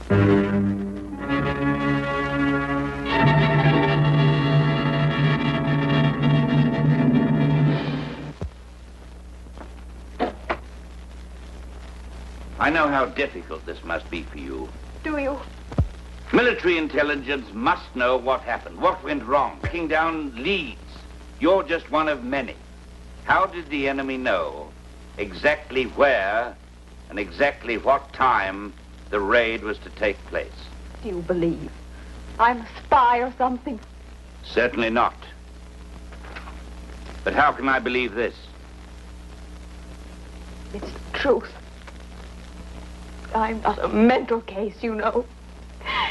I know how difficult this must be for you. Do you? Military intelligence must know what happened, what went wrong. Tracking down leads. You're just one of many. How did the enemy know exactly where and exactly what time the raid was to take place? Do you believe I'm a spy or something? Certainly not. But how can I believe this? It's the truth. I'm not a mental case, you know.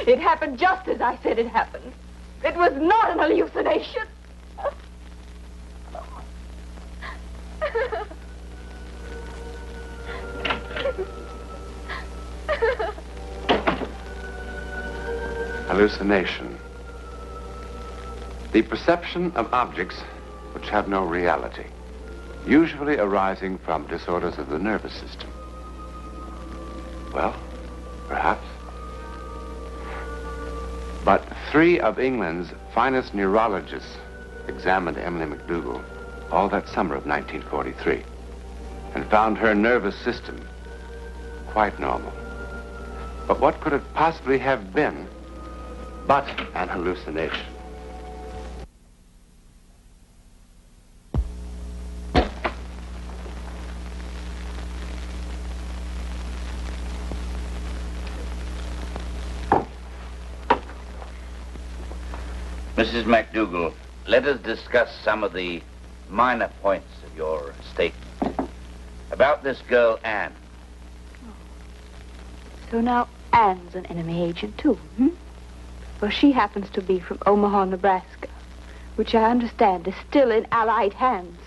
It happened just as I said it happened. It was not an hallucination. Hallucination. The perception of objects which have no reality, usually arising from disorders of the nervous system. Well, perhaps. But 3 of England's finest neurologists examined Emily McDougall all that summer of 1943 and found her nervous system quite normal. But what could it possibly have been but an hallucination? Mrs. McDougall, let us discuss some of the minor points of your statement. About this girl, Anne. So now Anne's an enemy agent, too, Well, she happens to be from Omaha, Nebraska, which I understand is still in Allied hands.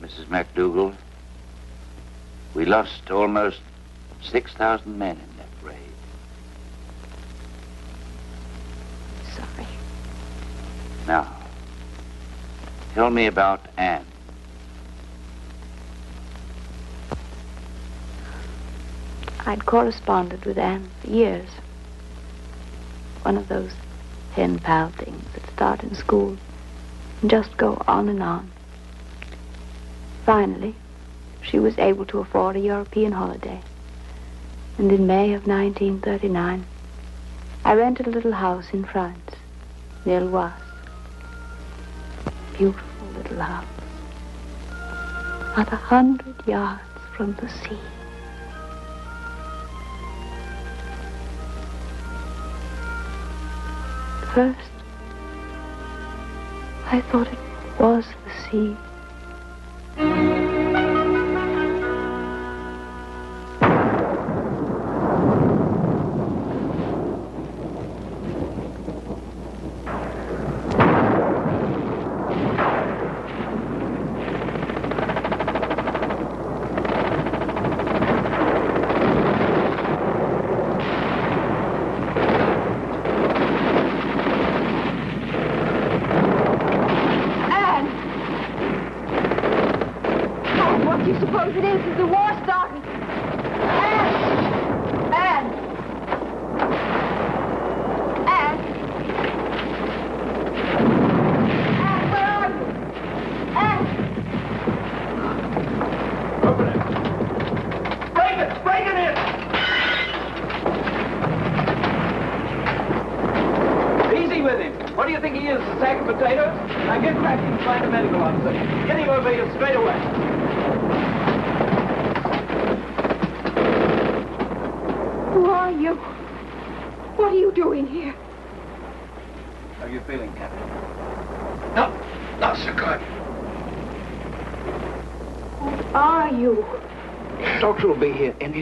Mrs. McDougall, we lost almost 6,000 men in that raid. Sorry. Now, tell me about Anne. I'd corresponded with Anne for years. One of those pen pal things that start in school and just go on and on. Finally, she was able to afford a European holiday. And in May of 1939, I rented a little house in France, near Loise. Beautiful little house. Not 100 yards from the sea. First, I thought it was the sea.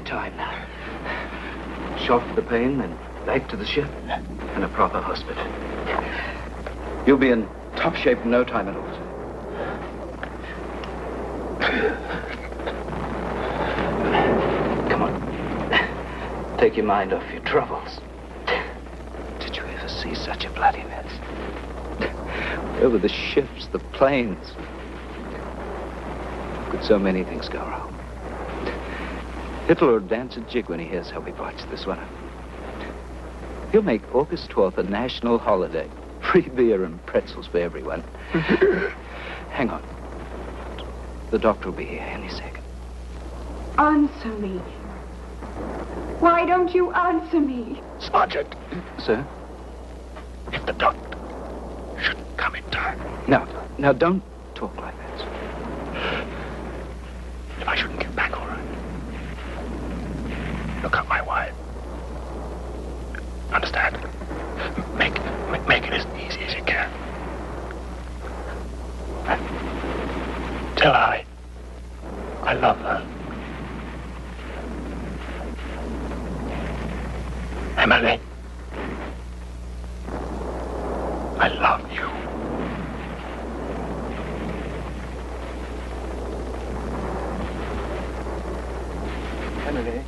Time now. Shot for the pain, then back to the ship and a proper hospital. You'll be in top shape in no time at all. Come on. Take your mind off your troubles. Did you ever see such a bloody mess? Where were the ships, the planes? Could so many things go wrong? Hitler would dance a jig when he hears how we botched this one up. You'll make August 12th a national holiday. Free beer and pretzels for everyone. Hang on. The doctor will be here any second. Answer me. Why don't you answer me? Sergeant, Sir? if the doctor should come in time, Now, don't talk like that, sir. if I shouldn't get back, all right. Look up my wife. Understand? Make it as easy as you can. And tell her I love her. Emily, I love you. Emily,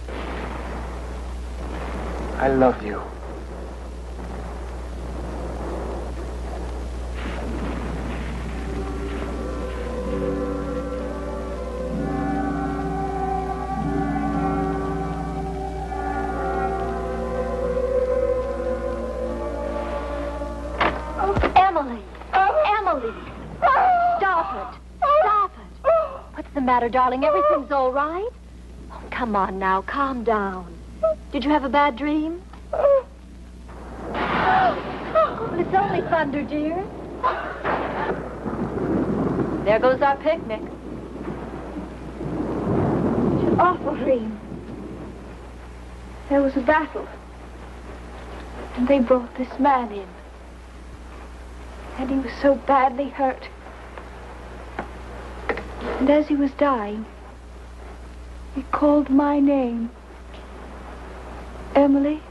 I love you. Emily! Emily! Stop it! Stop it! What's the matter, darling? Everything's all right? Oh, come on now, calm down. Did you have a bad dream? Well, it's only thunder, dear. There goes our picnic. It's an awful dream. There was a battle. And they brought this man in. And he was so badly hurt. And as he was dying, he called my name. Emily,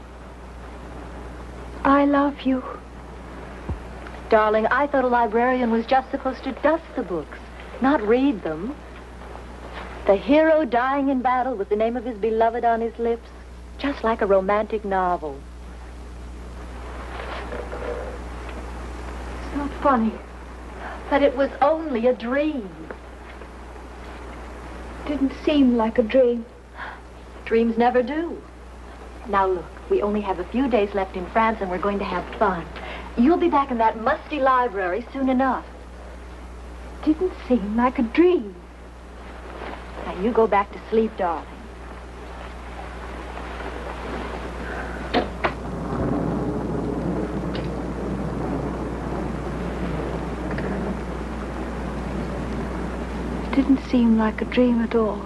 I love you. Darling, I thought a librarian was just supposed to dust the books, not read them. The hero dying in battle with the name of his beloved on his lips, just like a romantic novel. It's not funny. But it was only a dream. Didn't seem like a dream. Dreams never do. Now look, we only have a few days left in France and we're going to have fun. You'll be back in that musty library soon enough. Didn't seem like a dream. Now you go back to sleep, darling. It didn't seem like a dream at all.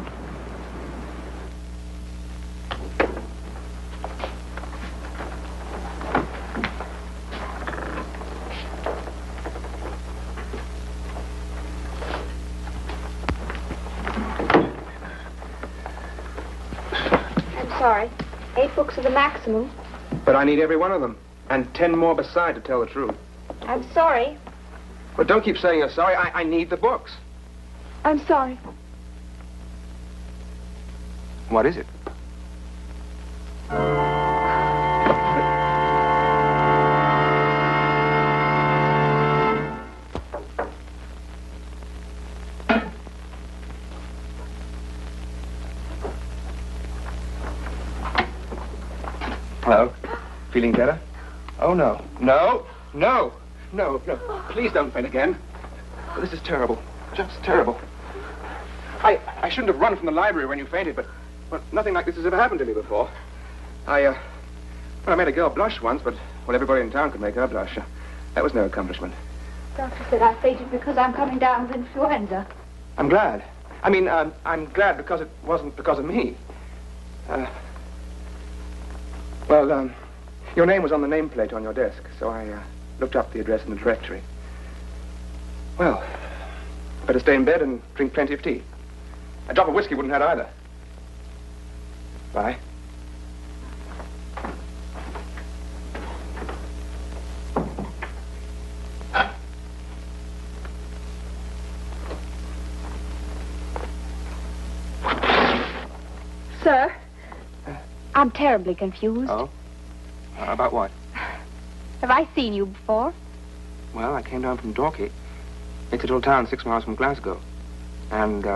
Sorry. 8 books are the maximum. But I need every one of them. And 10 more beside, to tell the truth. I'm sorry. But don't keep saying you're sorry. I need the books. I'm sorry. What is it? Hello? Feeling better? Oh, no. No! No! No, no. Please don't faint again. This is terrible. Just terrible. I shouldn't have run from the library when you fainted, but nothing like this has ever happened to me before. I made a girl blush once, but, well, everybody in town could make her blush. That was no accomplishment. Doctor said I fainted because I'm coming down with influenza. I'm glad. I mean, I'm glad because it wasn't because of me. Well, your name was on the nameplate on your desk, so I looked up the address in the directory. Well, better stay in bed and drink plenty of tea. A drop of whiskey wouldn't hurt either. Bye. Sir, I'm terribly confused. Oh? About what? Have I seen you before? Well, I came down from Dorking. It's a little town 6 miles from Glasgow. And,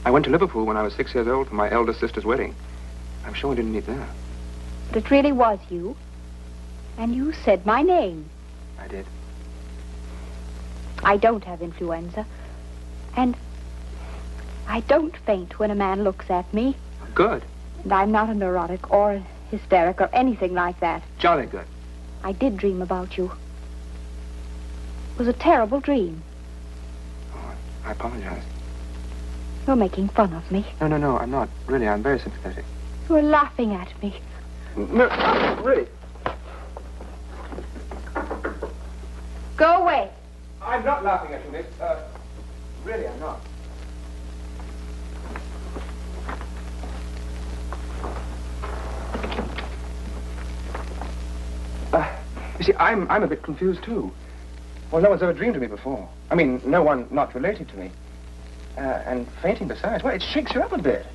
I went to Liverpool when I was 6 years old for my eldest sister's wedding. I'm sure we didn't meet there. But it really was you. And you said my name. I did. I don't have influenza. And I don't faint when a man looks at me. Good. And I'm not a neurotic or a hysteric or anything like that. Jolly good. I did dream about you. It was a terrible dream. Oh, I apologize. You're making fun of me. No, I'm not. Really, I'm very sympathetic. You're laughing at me. No, really. Go away. I'm not laughing at you, Miss. Really, I'm not. You see, I'm a bit confused, too. Well, no one's ever dreamed of me before. I mean, no one not related to me. And fainting besides. Well, it shakes you up a bit.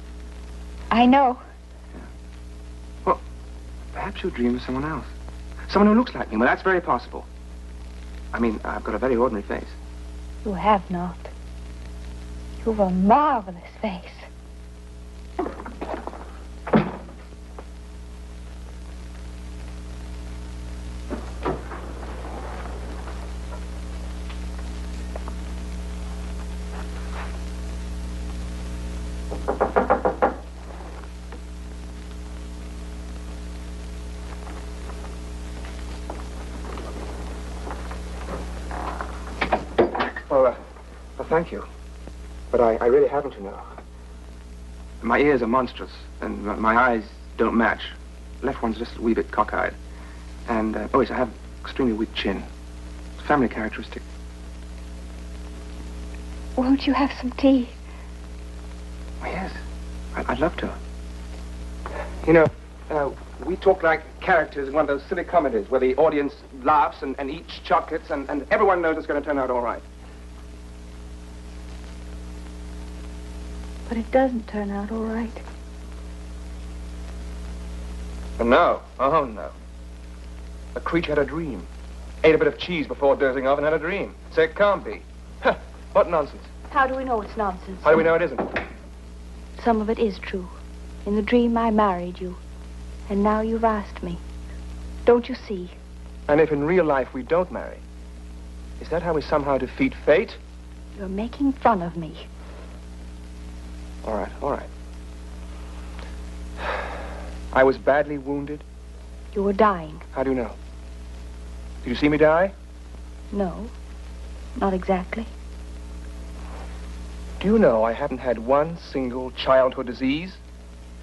I know. Well, perhaps you dream of someone else. Someone who looks like me. Well, that's very possible. I mean, I've got a very ordinary face. You have not. You've a marvelous face. Well, thank you. But I really haven't, you know. My ears are monstrous, and my eyes don't match. The left one's just a wee bit cockeyed. And, oh yes, I have extremely weak chin. It's a family characteristic. Won't you have some tea? Oh, yes. I'd love to. You know, we talk like characters in one of those silly comedies where the audience laughs and eats chocolates and everyone knows it's going to turn out all right. But it doesn't turn out all right. No. Oh, no. A creature had a dream. Ate a bit of cheese before dozing off and had a dream. So it can't be. Huh. What nonsense. How do we know it's nonsense? How do we know it isn't? Some of it is true. In the dream, I married you. And now you've asked me. Don't you see? And if in real life we don't marry, is that how we somehow defeat fate? You're making fun of me. All right, all right. I was badly wounded. You were dying. How do you know? Did you see me die? No, not exactly. Do you know I haven't had one single childhood disease?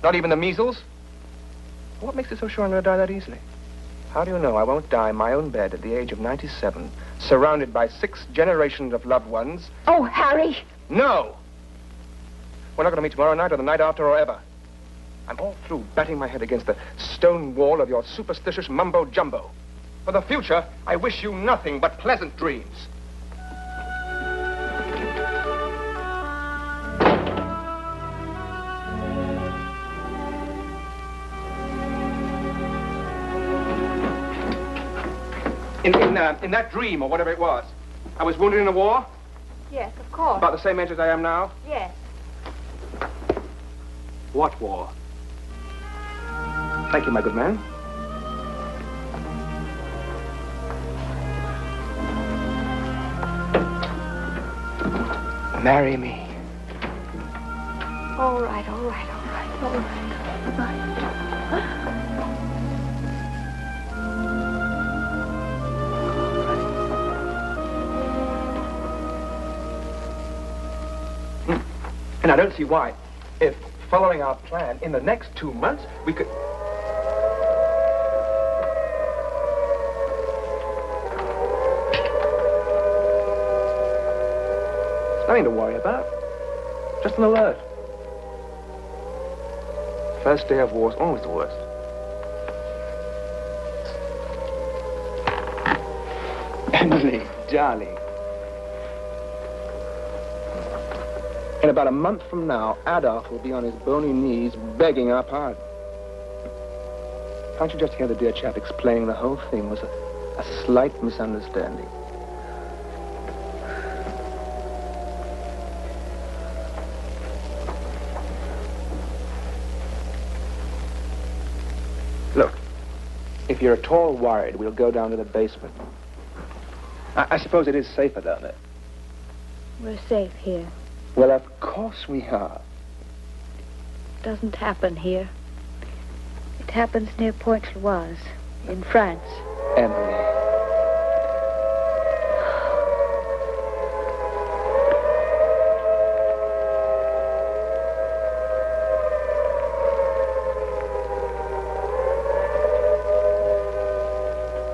Not even the measles? What makes it so sure I'm going to die that easily? How do you know I won't die in my own bed at the age of 97, surrounded by 6 generations of loved ones? Oh, Harry! No! We're not going to meet tomorrow night or the night after or ever. I'm all through batting my head against the stone wall of your superstitious mumbo-jumbo. For the future, I wish you nothing but pleasant dreams. In that dream, or whatever it was, I was wounded in the war? Yes, of course. About the same age as I am now? Yes. What war? Thank you, my good man. Marry me. All right, all right, all right, all right, all right. And I don't see why, if following our plan, in the next 2 months, we could... There's nothing to worry about. Just an alert. First day of war is always the worst. Emily, darling. In about a month from now, Adolf will be on his bony knees begging our pardon. Can't you just hear the dear chap explaining the whole thing was a slight misunderstanding? Look, If you're at all worried, we'll go down to the basement. I suppose it is safer down there. We're safe here. Well, of course we are. Doesn't happen here. It happens near Pointe-Loise, in France. Emily.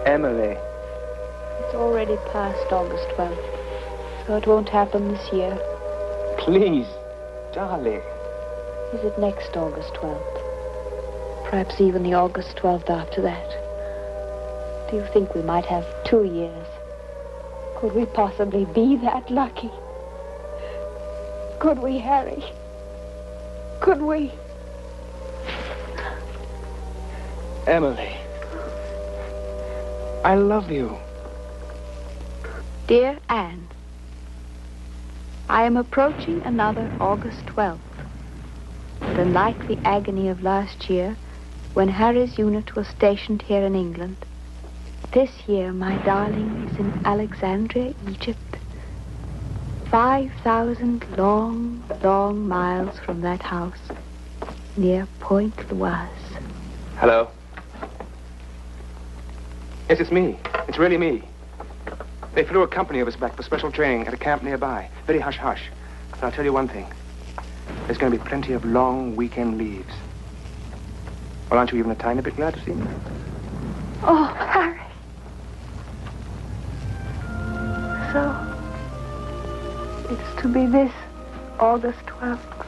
Emily. It's already past August 12th, so it won't happen this year. Please, darling. Is it next August 12th? Perhaps even the August 12th after that. Do you think we might have 2 years? Could we possibly be that lucky? Could we, Harry? Could we? Emily. I love you. Dear Anne, I am approaching another August 12th. But unlike the agony of last year, when Harry's unit was stationed here in England, this year my darling is in Alexandria, Egypt. 5,000 long, long miles from that house, near Pointe-Loise. Hello. Yes, it's me. It's really me. They flew a company of us back for special training at a camp nearby. Very hush-hush. But I'll tell you one thing. There's going to be plenty of long weekend leaves. Well, aren't you even a tiny bit glad to see me? Oh, Harry. So, it's to be this August 12th.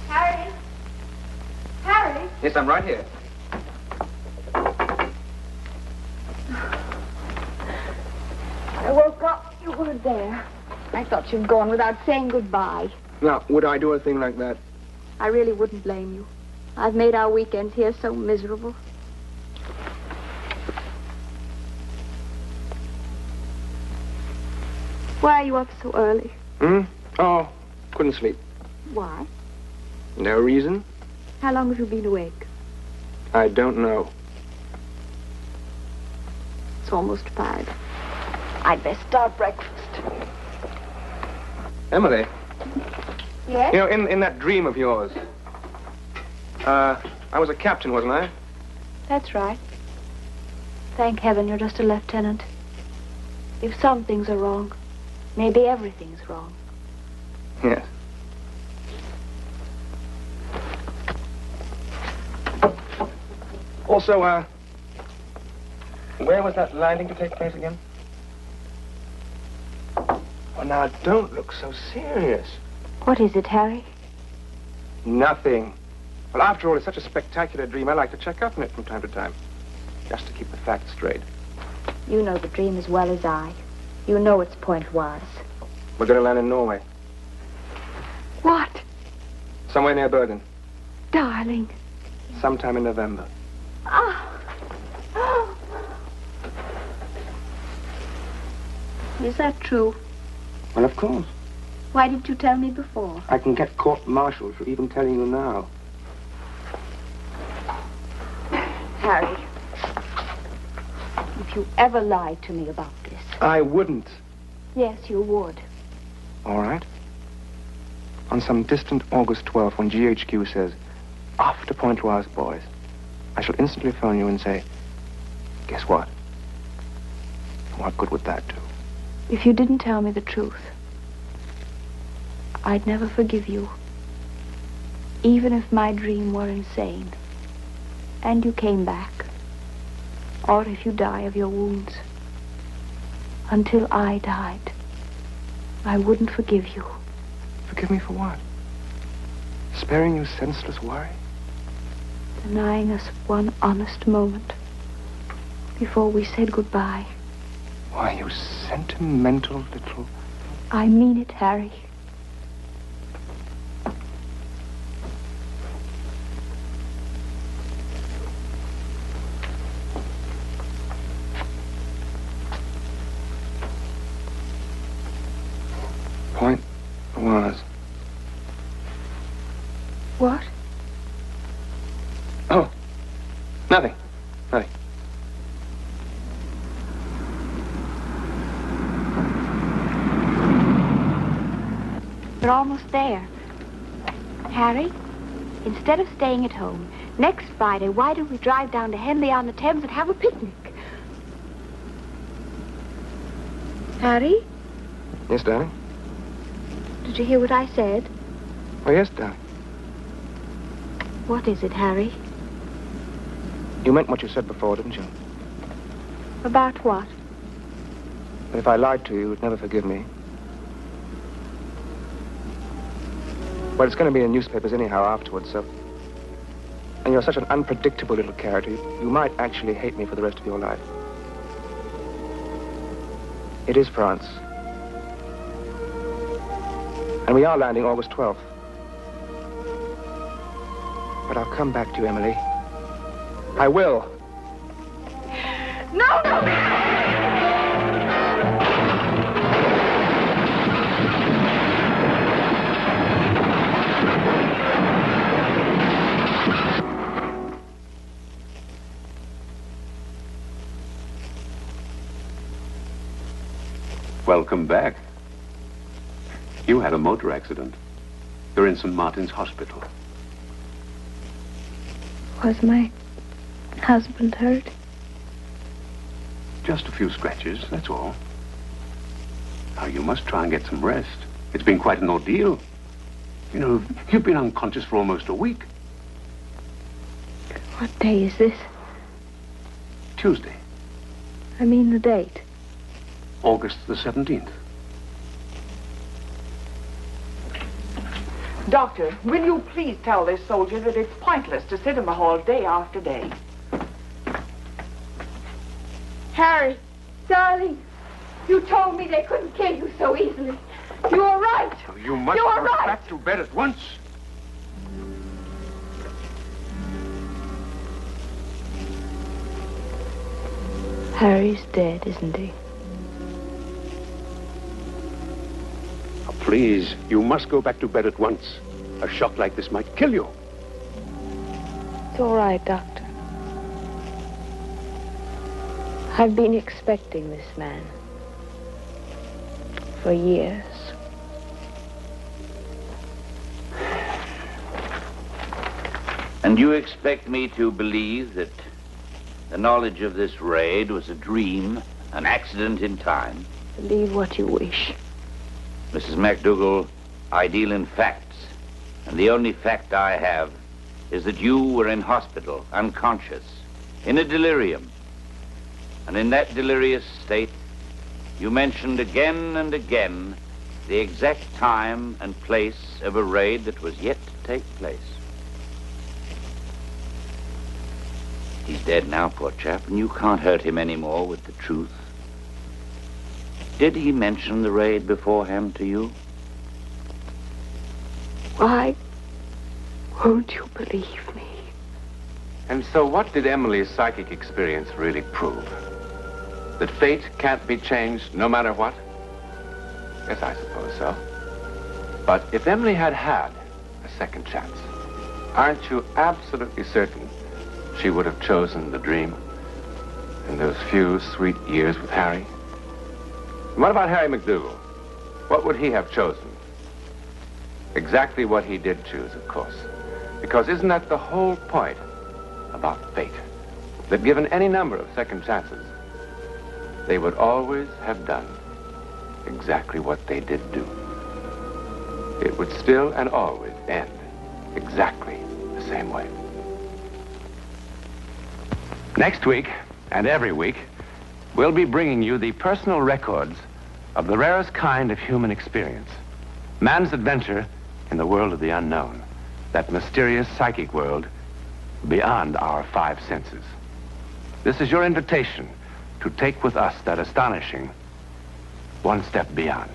Harry? Harry? Yes, I'm right here. I woke up. You weren't there. I thought you'd gone without saying goodbye. Now, would I do a thing like that? I really wouldn't blame you. I've made our weekends here so miserable. Why are you up so early? Oh, couldn't sleep. Why? No reason? How long have you been awake? I don't know. It's almost 5. I'd best start breakfast. Emily, Yes? you know, in that dream of yours, I was a captain, wasn't I? That's right. Thank heaven you're just a lieutenant. If some things are wrong, maybe everything's wrong. Yes. Also, where was that landing to take place again? Oh, now, don't look so serious. What is it, Harry? Nothing. Well, after all, it's such a spectacular dream, I like to check up on it from time to time. Just to keep the facts straight. You know the dream as well as I. You know it's Pointe-Loise. We're going to land in Norway. What? Somewhere near Bergen. Darling. Sometime in November. Ah. Is that true? Well, of course. Why didn't you tell me before? I can get court-martialed for even telling you now. Harry, if you ever lied to me about this. I wouldn't. Yes, you would. All right. On some distant August 12th, when GHQ says, off to Pointe-Loise, boys, I shall instantly phone you and say, guess what? What good would that do? If you didn't tell me the truth, I'd never forgive you. Even if my dream were insane, and you came back, or if you die of your wounds. Until I died, I wouldn't forgive you. Forgive me for what? Sparing you senseless worry? Denying us one honest moment before we said goodbye. Why, you sentimental little... I mean it, Harry. Point was. What? Oh, nothing. Nothing. We're almost there. Harry, instead of staying at home, next Friday, why don't we drive down to Henley-on-the-Thames and have a picnic? Harry, Yes, darling? did you hear what I said? Oh, yes, darling. What is it, Harry? You meant what you said before, didn't you? About what? That if I lied to you, you'd never forgive me. Well, it's going to be in newspapers anyhow afterwards, so... And you're such an unpredictable little character, you might actually hate me for the rest of your life. It is France. And we are landing August 12th. But I'll come back to you, Emily. I will. No, no! Welcome back. You had a motor accident. You're in St. Martin's Hospital. Was my husband hurt? Just a few scratches, that's all. Now, you must try and get some rest. It's been quite an ordeal. You know, you've been unconscious for almost a week. What day is this? Tuesday, I mean the date. August the 17th. Doctor, will you please tell this soldier that it's pointless to sit in the hall day after day? Harry, darling, you told me they couldn't kill you so easily. You were right. You must You are go right. back to bed at once. Harry's dead, isn't he? Please, you must go back to bed at once. A shock like this might kill you. It's all right, Doctor. I've been expecting this man for years. And you expect me to believe that the knowledge of this raid was a dream, an accident in time? Believe what you wish. Mrs. MacDougall, I deal in facts, and the only fact I have is that you were in hospital, unconscious, in a delirium. And in that delirious state, you mentioned again and again the exact time and place of a raid that was yet to take place. He's dead now, poor chap, and you can't hurt him anymore with the truth. Did he mention the raid beforehand to you? Why won't you believe me? And so what did Emily's psychic experience really prove? That fate can't be changed no matter what? Yes, I suppose so. But if Emily had had a second chance, aren't you absolutely certain she would have chosen the dream and those few sweet years with Harry? And what about Harry MacDougall? What would he have chosen? Exactly what he did choose, of course. Because isn't that the whole point about fate? That given any number of second chances, they would always have done exactly what they did do. It would still and always end exactly the same way. Next week, and every week, we'll be bringing you the personal records of the rarest kind of human experience. Man's adventure in the world of the unknown. That mysterious psychic world beyond our five senses. This is your invitation to take with us that astonishing one step beyond.